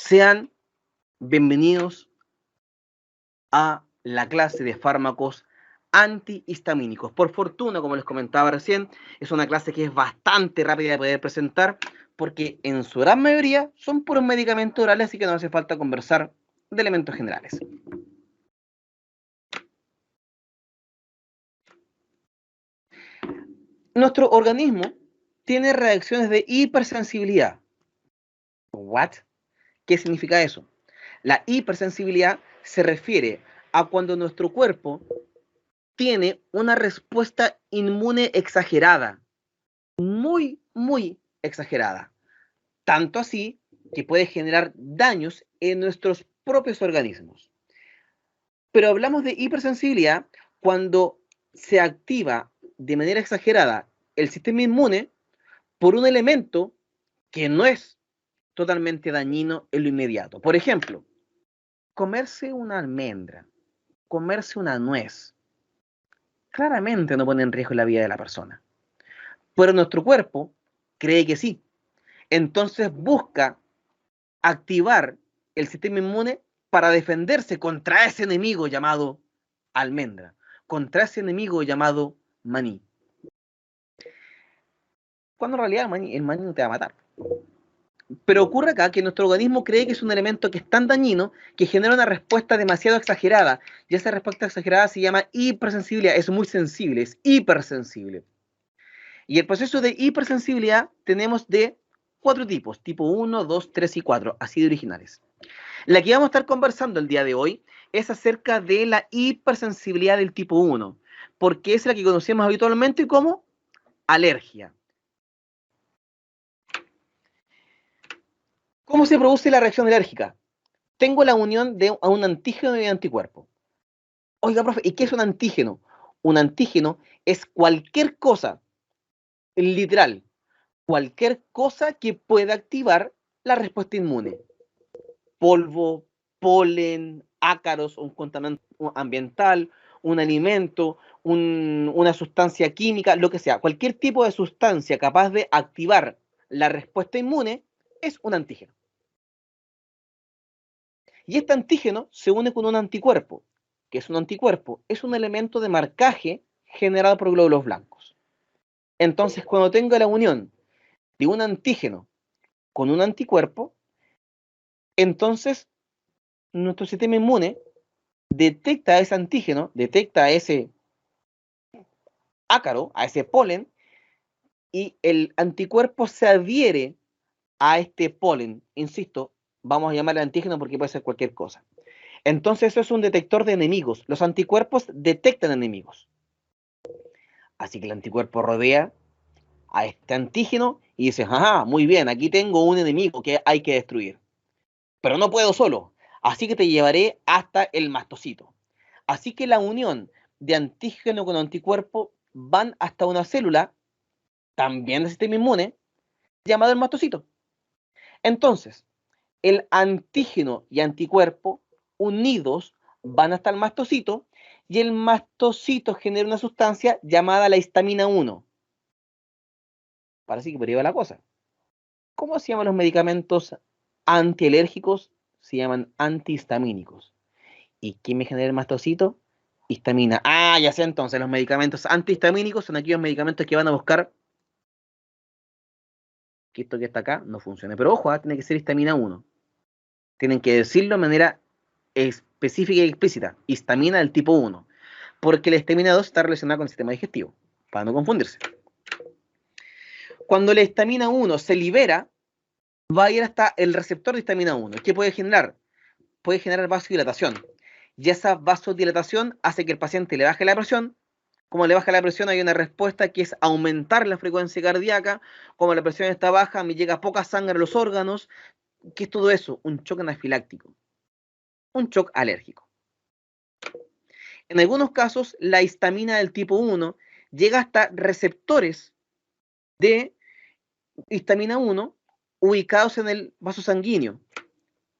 Sean bienvenidos a la clase de fármacos antihistamínicos. Por fortuna, como les comentaba recién, es una clase que es bastante rápida de poder presentar porque en su gran mayoría son puros medicamentos orales, así que no hace falta conversar de elementos generales. Nuestro organismo tiene reacciones de hipersensibilidad. ¿What? ¿Qué significa eso? La hipersensibilidad se refiere a cuando nuestro cuerpo tiene una respuesta inmune exagerada, muy exagerada. Tanto así que puede generar daños en nuestros propios organismos. Pero hablamos de hipersensibilidad cuando se activa de manera exagerada el sistema inmune por un elemento que no es totalmente dañino en lo inmediato. Por ejemplo, comerse una almendra, comerse una nuez, claramente no pone en riesgo la vida de la persona. Pero nuestro cuerpo cree que sí. Entonces busca activar el sistema inmune para defenderse contra ese enemigo llamado almendra, contra ese enemigo llamado maní. Cuando en realidad el maní no te va a matar. Pero ocurre acá que nuestro organismo cree que es un elemento que es tan dañino que genera una respuesta demasiado exagerada. Y esa respuesta exagerada se llama hipersensibilidad. Es muy sensible, es hipersensible. Y el proceso de hipersensibilidad tenemos de 4 tipos, tipo 1, 2, 3 y 4, así de originales. La que vamos a estar conversando el día de hoy es acerca de la hipersensibilidad del tipo 1, porque es la que conocemos habitualmente como alergia. ¿Cómo se produce la reacción alérgica? Tengo la unión de un antígeno y un anticuerpo. Oiga, profe, ¿y qué es un antígeno? Un antígeno es cualquier cosa, literal, cualquier cosa que pueda activar la respuesta inmune. Polvo, polen, ácaros, un contaminante ambiental, un alimento, una sustancia química, lo que sea. Cualquier tipo de sustancia capaz de activar la respuesta inmune es un antígeno. Y este antígeno se une con un anticuerpo. ¿Qué es un anticuerpo? Es un elemento de marcaje generado por glóbulos blancos. Entonces, cuando tengo la unión de un antígeno con un anticuerpo, entonces nuestro sistema inmune detecta ese antígeno, detecta a ese ácaro, a ese polen, y el anticuerpo se adhiere a este polen. Insisto, vamos a llamarle antígeno porque puede ser cualquier cosa. Entonces eso es un detector de enemigos. Los anticuerpos detectan enemigos. Así que el anticuerpo rodea a este antígeno y dice, ajá, muy bien, aquí tengo un enemigo que hay que destruir. Pero no puedo solo, así que te llevaré hasta el mastocito. Así que la unión de antígeno con anticuerpo van hasta una célula, también del sistema inmune, llamado el mastocito. Entonces, el antígeno y anticuerpo unidos van hasta el mastocito y el mastocito genera una sustancia llamada la histamina 1. Parece que por ahí va la cosa. ¿Cómo se llaman los medicamentos antialérgicos? Se llaman antihistamínicos. ¿Y qué me genera el mastocito? Histamina. Ah, ya sé entonces, los medicamentos antihistamínicos son aquellos medicamentos que van a buscar que esto que está acá no funcione. Pero ojo, tiene que ser histamina 1. Tienen que decirlo de manera específica y explícita. Histamina del tipo 1. Porque la histamina 2 está relacionada con el sistema digestivo. Para no confundirse. Cuando la histamina 1 se libera, va a ir hasta el receptor de histamina 1. ¿Qué puede generar? Puede generar vasodilatación. Y esa vasodilatación hace que el paciente le baje la presión. Como le baja la presión, hay una respuesta que es aumentar la frecuencia cardíaca. Como la presión está baja, me llega poca sangre a los órganos. ¿Qué es todo eso? Un shock anafiláctico. Un shock alérgico. En algunos casos, la histamina del tipo 1 llega hasta receptores de histamina 1 ubicados en el vaso sanguíneo.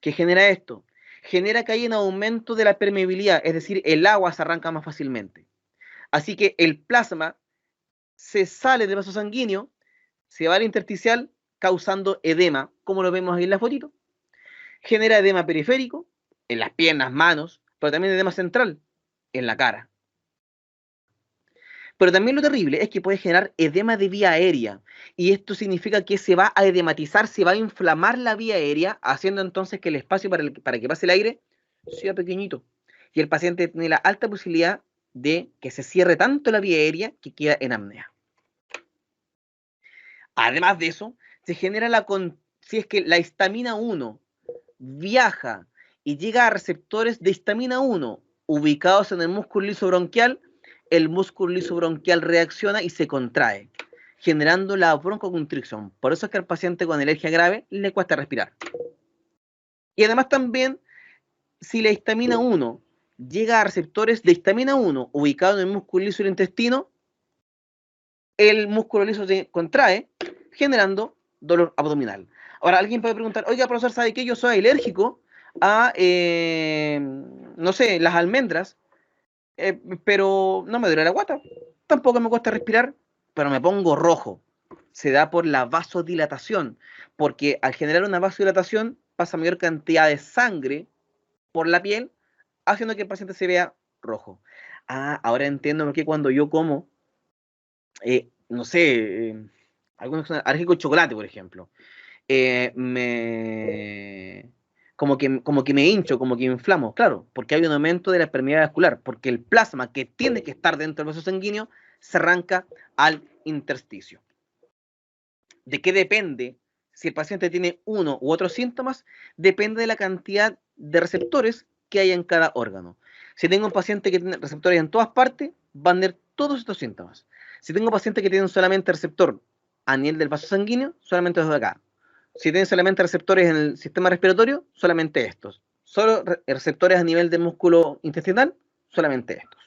¿Qué genera esto? Genera que hay un aumento de la permeabilidad, es decir, el agua se arranca más fácilmente. Así que el plasma se sale del vaso sanguíneo, se va al intersticial causando edema, como lo vemos ahí en la fotito. Genera edema periférico, en las piernas, manos, pero también edema central, en la cara. Pero también lo terrible es que puede generar edema de vía aérea, y esto significa que se va a edematizar, se va a inflamar la vía aérea, haciendo entonces que el espacio para que pase el aire sea pequeñito. Y el paciente tiene la alta posibilidad de que se cierre tanto la vía aérea que queda en apnea. Además de eso, se genera si es que la histamina 1 viaja y llega a receptores de histamina 1 ubicados en el músculo liso bronquial, el músculo liso bronquial reacciona y se contrae, generando la broncoconstricción. Por eso es que al paciente con alergia grave le cuesta respirar. Y además también, si la histamina 1 llega a receptores de histamina 1 ubicados en el músculo liso del intestino, el músculo liso se contrae, generando dolor abdominal. Ahora, alguien puede preguntar, oiga, profesor, ¿sabe qué? Yo soy alérgico a, no sé, las almendras, pero no me duele la guata, tampoco me cuesta respirar, pero me pongo rojo. Se da por la vasodilatación, porque al generar una vasodilatación pasa mayor cantidad de sangre por la piel, haciendo que el paciente se vea rojo. Ah, ahora entiendo por qué cuando yo como, no sé, algunos son alérgicos al chocolate, por ejemplo, como que me hincho, como que me inflamo, claro, porque hay un aumento de la permeabilidad vascular, porque el plasma que tiene que estar dentro del vaso sanguíneo se arranca al intersticio. ¿De qué depende? Si el paciente tiene uno u otros síntomas, depende de la cantidad de receptores que hay en cada órgano. Si tengo un paciente que tiene receptores en todas partes, van a tener todos estos síntomas. Si tengo pacientes que tienen solamente receptor a nivel del vaso sanguíneo, solamente los de acá. Si tienen solamente receptores en el sistema respiratorio, solamente estos. Solo receptores a nivel del músculo intestinal, solamente estos.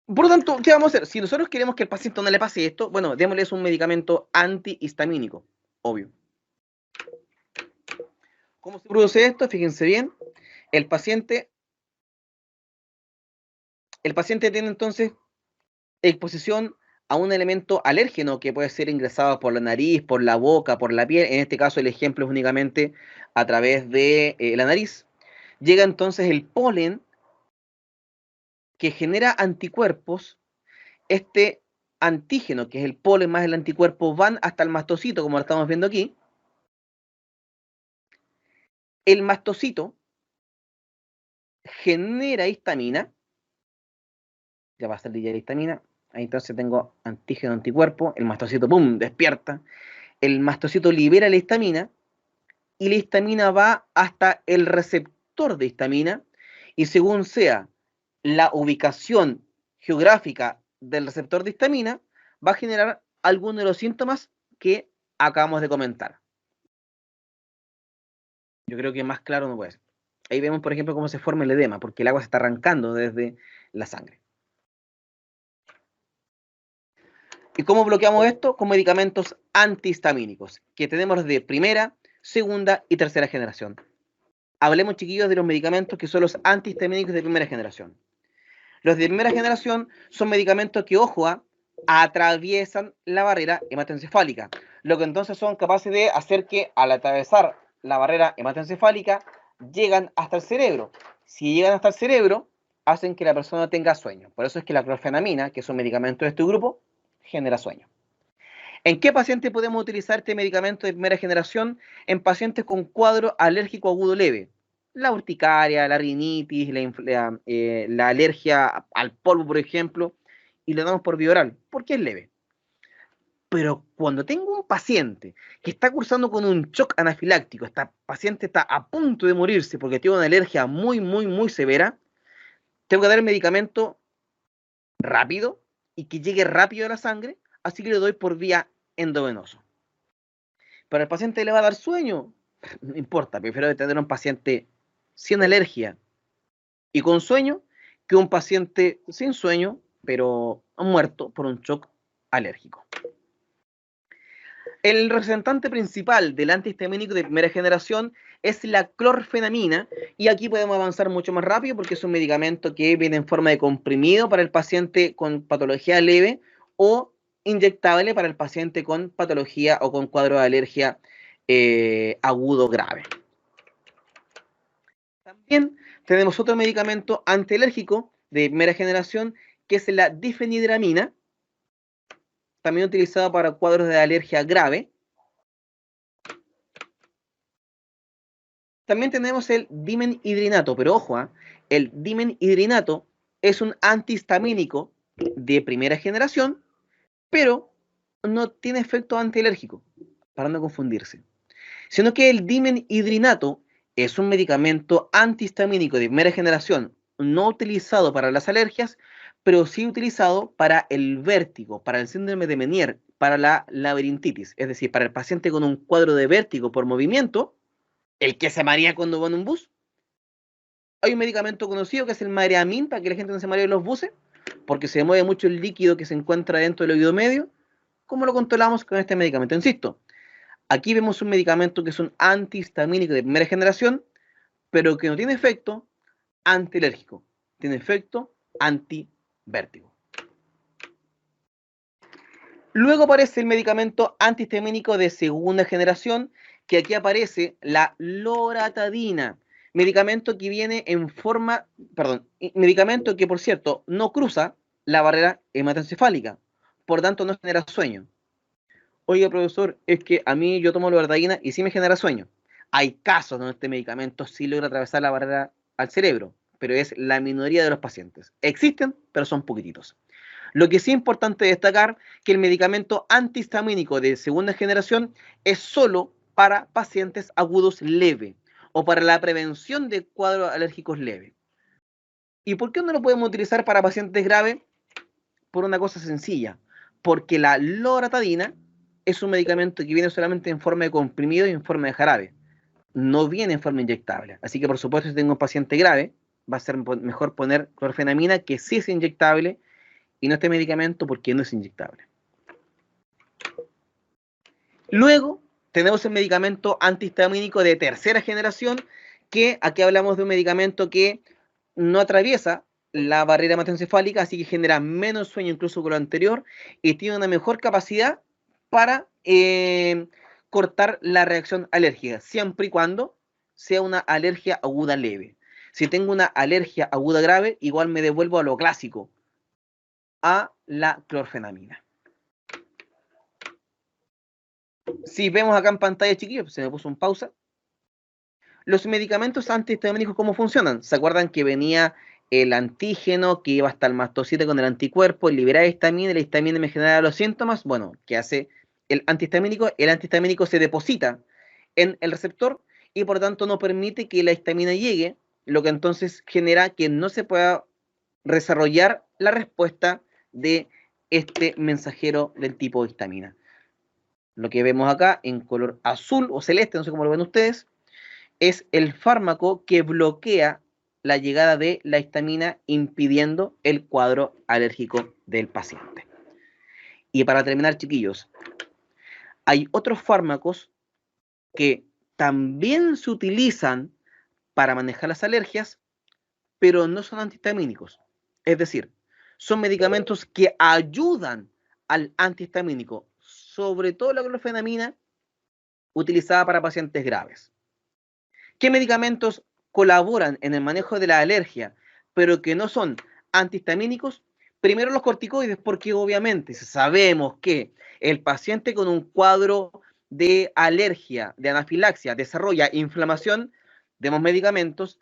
Por lo tanto, ¿qué vamos a hacer? Si nosotros queremos que al paciente no le pase esto, bueno, démosles un medicamento antihistamínico, obvio. ¿Cómo se produce esto? Fíjense bien, el paciente tiene entonces exposición a un elemento alérgeno que puede ser ingresado por la nariz, por la boca, por la piel. En este caso el ejemplo es únicamente a través de la nariz. Llega entonces el polen que genera anticuerpos. Este antígeno, que es el polen más el anticuerpo, van hasta el mastocito, como lo estamos viendo aquí. El mastocito genera histamina. Ya va a salir ya la histamina. Ahí entonces tengo antígeno, anticuerpo. El mastocito, ¡pum!, despierta. El mastocito libera la histamina y la histamina va hasta el receptor de histamina, y según sea la ubicación geográfica del receptor de histamina, va a generar algunos de los síntomas que acabamos de comentar. Yo creo que más claro no puede ser. Ahí vemos, por ejemplo, cómo se forma el edema, porque el agua se está arrancando desde la sangre. ¿Y cómo bloqueamos esto? Con medicamentos antihistamínicos, que tenemos de primera, segunda y tercera generación. Hablemos, chiquillos, de los medicamentos que son los antihistamínicos de primera generación. Los de primera generación son medicamentos que, ojo, atraviesan la barrera hematoencefálica, lo que entonces son capaces de hacer que al atravesar la barrera hematoencefálica llegan hasta el cerebro. Si llegan hasta el cerebro, hacen que la persona tenga sueño. Por eso es que la clorfenamina, que es un medicamento de este grupo, genera sueño. ¿En qué paciente podemos utilizar este medicamento de primera generación? En pacientes con cuadro alérgico agudo leve. La urticaria, la rinitis, la alergia al polvo, por ejemplo, y le damos por vía oral, porque es leve. Pero cuando tengo un paciente que está cursando con un shock anafiláctico, este paciente está a punto de morirse porque tiene una alergia muy, muy, muy severa, tengo que dar el medicamento rápido y que llegue rápido a la sangre, así que le doy por vía endovenoso. Pero al paciente le va a dar sueño, no importa, prefiero tener un paciente sin alergia y con sueño que un paciente sin sueño, pero muerto por un shock alérgico. El representante principal del antihistamínico de primera generación es la clorfenamina, y aquí podemos avanzar mucho más rápido porque es un medicamento que viene en forma de comprimido para el paciente con patología leve o inyectable para el paciente con patología o con cuadro de alergia agudo grave. También tenemos otro medicamento antialérgico de primera generación, que es la difenhidramina, también utilizado para cuadros de alergia grave. También tenemos el dimenhidrinato, pero ojo, el dimenhidrinato es un antihistamínico de primera generación, pero no tiene efecto antialérgico, para no confundirse. Sino que el dimenhidrinato es un medicamento antihistamínico de primera generación, no utilizado para las alergias, pero sí utilizado para el vértigo, para el síndrome de Meniere, para la laberintitis, es decir, para el paciente con un cuadro de vértigo por movimiento, el que se marea cuando va en un bus. Hay un medicamento conocido que es el Mareamin, para que la gente no se maree en los buses, porque se mueve mucho el líquido que se encuentra dentro del oído medio. ¿Cómo lo controlamos con este medicamento? Insisto, aquí vemos un medicamento que es un antihistamínico de primera generación, pero que no tiene efecto antialérgico, tiene efecto antivértigo. Luego aparece el medicamento antihistamínico de segunda generación, que aquí aparece la loratadina, medicamento que viene en forma, medicamento que por cierto no cruza la barrera hematoencefálica, por tanto no genera sueño. Oiga, profesor, es que a mí yo tomo loratadina y sí me genera sueño. Hay casos donde este medicamento sí logra atravesar la barrera al cerebro, pero es la minoría de los pacientes. Existen, pero son poquititos. Lo que sí es importante destacar que el medicamento antihistamínico de segunda generación es solo para pacientes agudos leve o para la prevención de cuadros alérgicos leves. ¿Y por qué no lo podemos utilizar para pacientes graves? Por una cosa sencilla, porque la loratadina es un medicamento que viene solamente en forma de comprimido y en forma de jarabe. No viene en forma inyectable. Así que, por supuesto, si tengo un paciente grave, va a ser mejor poner clorfenamina, que sí es inyectable, y no este medicamento porque no es inyectable. Luego tenemos el medicamento antihistamínico de tercera generación, que aquí hablamos de un medicamento que no atraviesa la barrera hematoencefálica, así que genera menos sueño incluso que lo anterior, y tiene una mejor capacidad para cortar la reacción alérgica, siempre y cuando sea una alergia aguda leve. Si tengo una alergia aguda grave, igual me devuelvo a lo clásico, a la clorfenamina. Si vemos acá en pantalla, chiquillos, se me puso en pausa. Los medicamentos antihistamínicos, ¿cómo funcionan? ¿Se acuerdan que venía el antígeno que iba hasta el mastocito con el anticuerpo, liberar histamina, y la histamina me genera los síntomas? Bueno, ¿qué hace el antihistamínico? El antihistamínico se deposita en el receptor y por tanto no permite que la histamina llegue, lo que entonces genera que no se pueda desarrollar la respuesta de este mensajero del tipo histamina. Lo que vemos acá en color azul o celeste, no sé cómo lo ven ustedes, es el fármaco que bloquea la llegada de la histamina, impidiendo el cuadro alérgico del paciente. Y para terminar, chiquillos, hay otros fármacos que también se utilizan para manejar las alergias, pero no son antihistamínicos. Es decir, son medicamentos que ayudan al antihistamínico, sobre todo la clorfenamina, utilizada para pacientes graves. ¿Qué medicamentos colaboran en el manejo de la alergia, pero que no son antihistamínicos? Primero los corticoides, porque obviamente sabemos que el paciente con un cuadro de alergia, de anafilaxia, desarrolla inflamación, demos medicamentos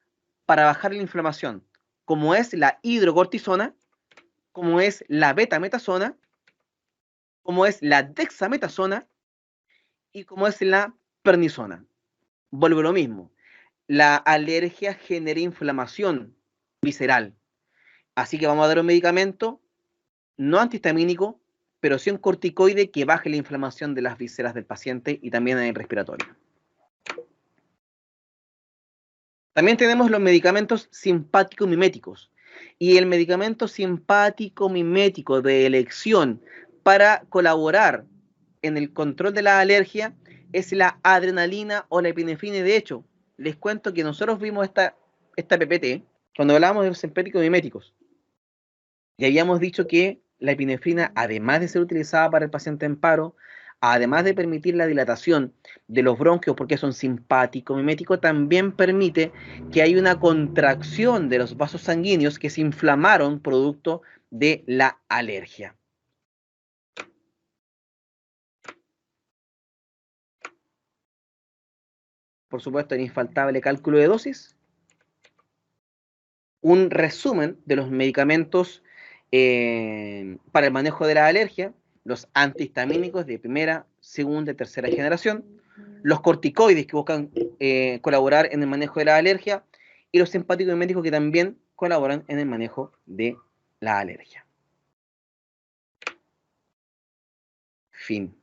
para bajar la inflamación, como es la hidrocortisona, como es la betametasona, como es la dexametasona y como es la pernisona. Vuelvo a lo mismo. La alergia genera inflamación visceral. Así que vamos a dar un medicamento no antihistamínico, pero sí un corticoide que baje la inflamación de las vísceras del paciente y también en el respiratorio. También tenemos los medicamentos simpático-miméticos. Y el medicamento simpático-mimético de elección para colaborar en el control de la alergia es la adrenalina o la epinefrina. De hecho, les cuento que nosotros vimos esta PPT cuando hablábamos de simpático-miméticos. Y habíamos dicho que la epinefrina, además de ser utilizada para el paciente en paro, además de permitir la dilatación de los bronquios porque son simpático mimético, también permite que haya una contracción de los vasos sanguíneos que se inflamaron producto de la alergia. Por supuesto, el infaltable cálculo de dosis, un resumen de los medicamentos para el manejo de la alergia, los antihistamínicos de primera, segunda y tercera generación, los corticoides que buscan colaborar en el manejo de la alergia y los simpáticos y médicos que también colaboran en el manejo de la alergia. Fin.